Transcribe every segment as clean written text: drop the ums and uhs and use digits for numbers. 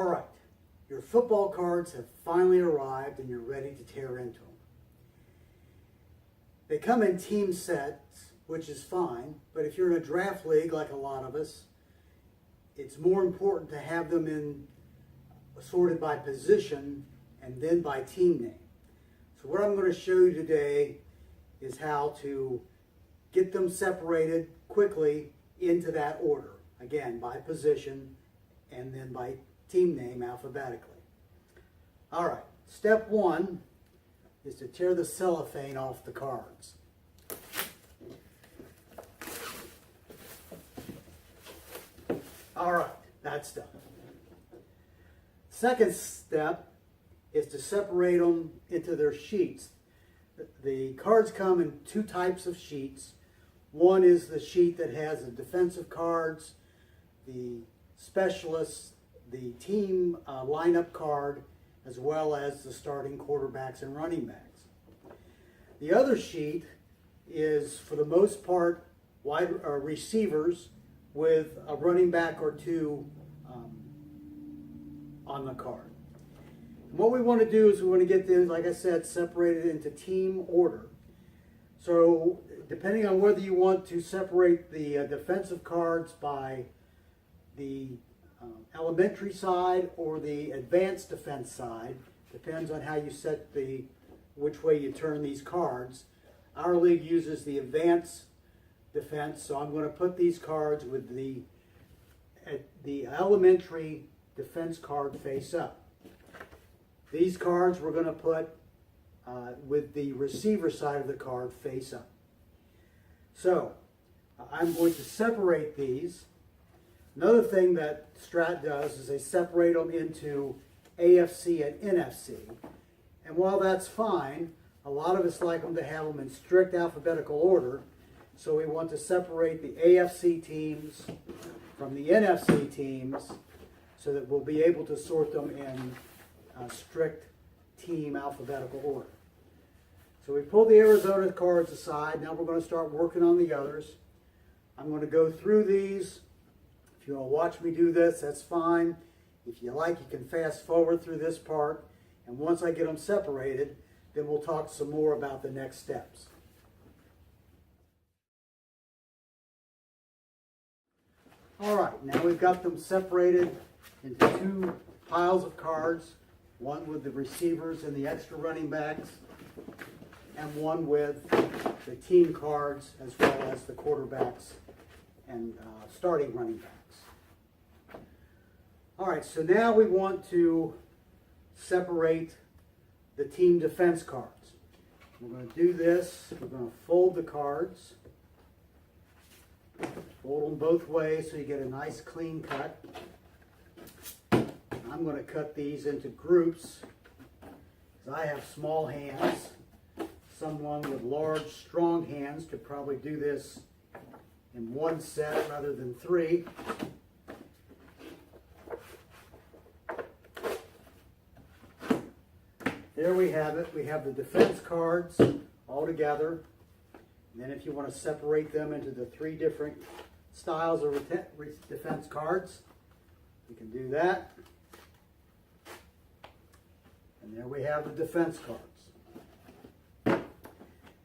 All right, your football cards have finally arrived and you're ready to tear into them. They come in team sets, which is fine, but if you're in a draft league like a lot of us, it's more important to have them in sorted by position and then by team name. So what I'm going to show you today is how to get them separated quickly into that order. Again, by position and then by team name alphabetically. All right, step one is to tear the cellophane off the cards. All right, that's done. Second step is to separate them into their sheets. The cards come in two types of sheets. One is the sheet that has the defensive cards, the specialists, the team lineup card, as well as the starting quarterbacks and running backs. The other sheet is, for the most part, receivers with a running back or two on the card. And what we want to do is we want to get them, like I said, separated into team order. So depending on whether you want to separate the defensive cards by the elementary side or the advanced defense side, depends on how you set which way you turn these cards. Our league uses the advanced defense, so I'm going to put these cards with the elementary defense card face up. These cards we're going to put with the receiver side of the card face up. So I'm going to separate these. Another thing that Strat does is they separate them into AFC and NFC. And while that's fine, a lot of us like them to have them in strict alphabetical order. So we want to separate the AFC teams from the NFC teams so that we'll be able to sort them in strict team alphabetical order. So we pull the Arizona cards aside. Now we're going to start working on the others. I'm going to go through these. If you want to watch me do this, that's fine. If you like, you can fast forward through this part. And once I get them separated, then we'll talk some more about the next steps. All right, now we've got them separated into two piles of cards, one with the receivers and the extra running backs, and one with the team cards as well as the quarterbacks and starting running backs. All right, so now we want to separate the team defense cards. We're going to do this. We're going to fold the cards. Fold them both ways so you get a nice clean cut. I'm going to cut these into groups because I have small hands. Someone with large, strong hands could probably do this in one set rather than three. There we have it. We have the defense cards all together. And then if you want to separate them into the three different styles of defense cards, you can do that. And there we have the defense cards.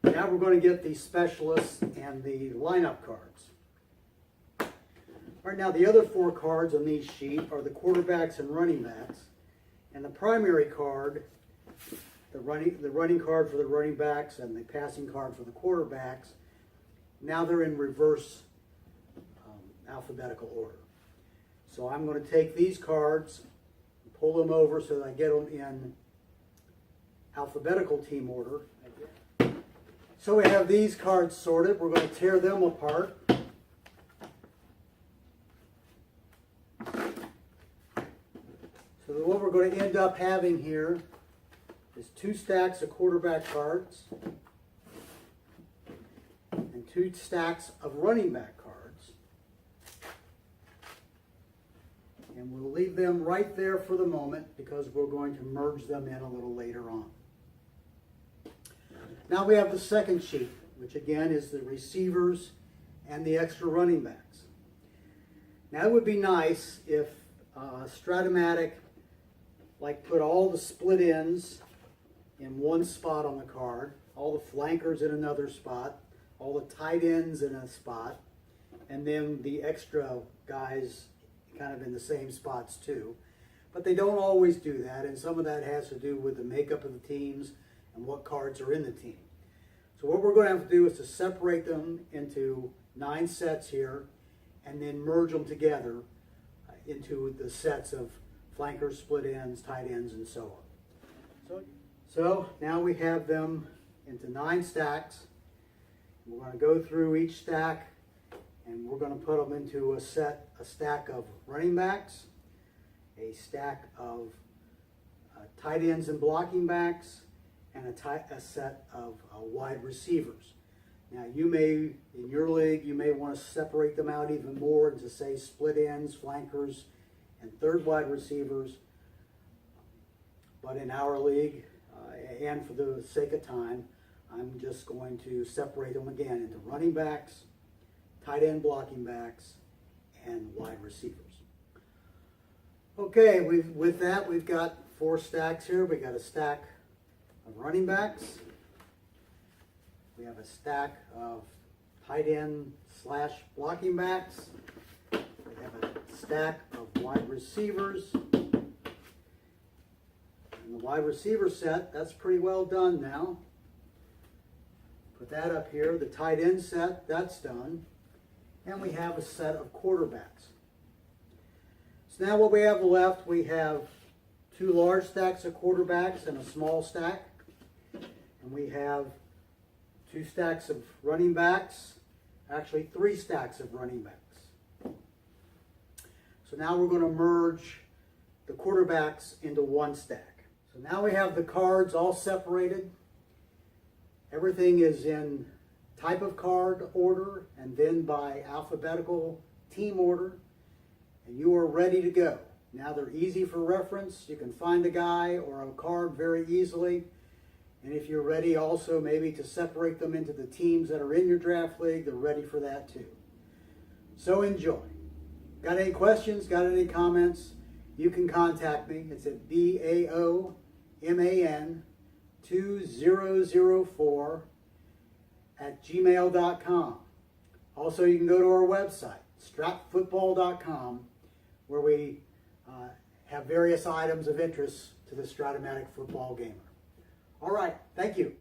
Now we're going to get the specialists and the lineup cards. All right, now the other four cards on these sheets are the quarterbacks and running backs. And the primary card, the running card for the running backs and the passing card for the quarterbacks, now they're in reverse alphabetical order. So I'm going to take these cards, pull them over so that I get them in alphabetical team order. So we have these cards sorted. We're going to tear them apart. So what we're going to end up having here is two stacks of quarterback cards and two stacks of running back cards. And we'll leave them right there for the moment because we're going to merge them in a little later on. Now we have the second sheet, which again is the receivers and the extra running backs. Now it would be nice if Strat-O-Matic like put all the split ends in one spot on the card, all the flankers in another spot, all the tight ends in a spot, and then the extra guys kind of in the same spots too. But they don't always do that, and some of that has to do with the makeup of the teams and what cards are in the team. So what we're going to have to do is to separate them into 9 sets here and then merge them together into the sets of flankers, split ends, tight ends, and so on. So now we have them into 9 stacks. We're going to go through each stack and we're going to put them into a stack of running backs, a stack of tight ends and blocking backs, and a set of wide receivers. Now you may, in your league, you may want to separate them out even more into, say, split ends, flankers, and third wide receivers. But in our league, and for the sake of time, I'm just going to separate them again into running backs, tight end blocking backs, and wide receivers. Okay, with that, we've got 4 stacks here. We got a stack of running backs. We have a stack of tight end / blocking backs. We have a stack of wide receivers. And the wide receiver set, that's pretty well done now. Put that up here. The tight end set, that's done. And we have a set of quarterbacks. So now what we have left, we have 2 large stacks of quarterbacks and a small stack. And we have 2 stacks of running backs, actually 3 stacks of running backs. So now we're going to merge the quarterbacks into 1 stack. So now we have the cards all separated. Everything is in type of card order and then by alphabetical team order. And you are ready to go. Now they're easy for reference. You can find a guy or a card very easily. And if you're ready also maybe to separate them into the teams that are in your draft league, they're ready for that too. So enjoy. Got any questions? Got any comments? You can contact me. It's at baoman2004@gmail.com. Also, you can go to our website, stratfootball.com, where we have various items of interest to the Strat-O-Matic football gamer. All right, thank you.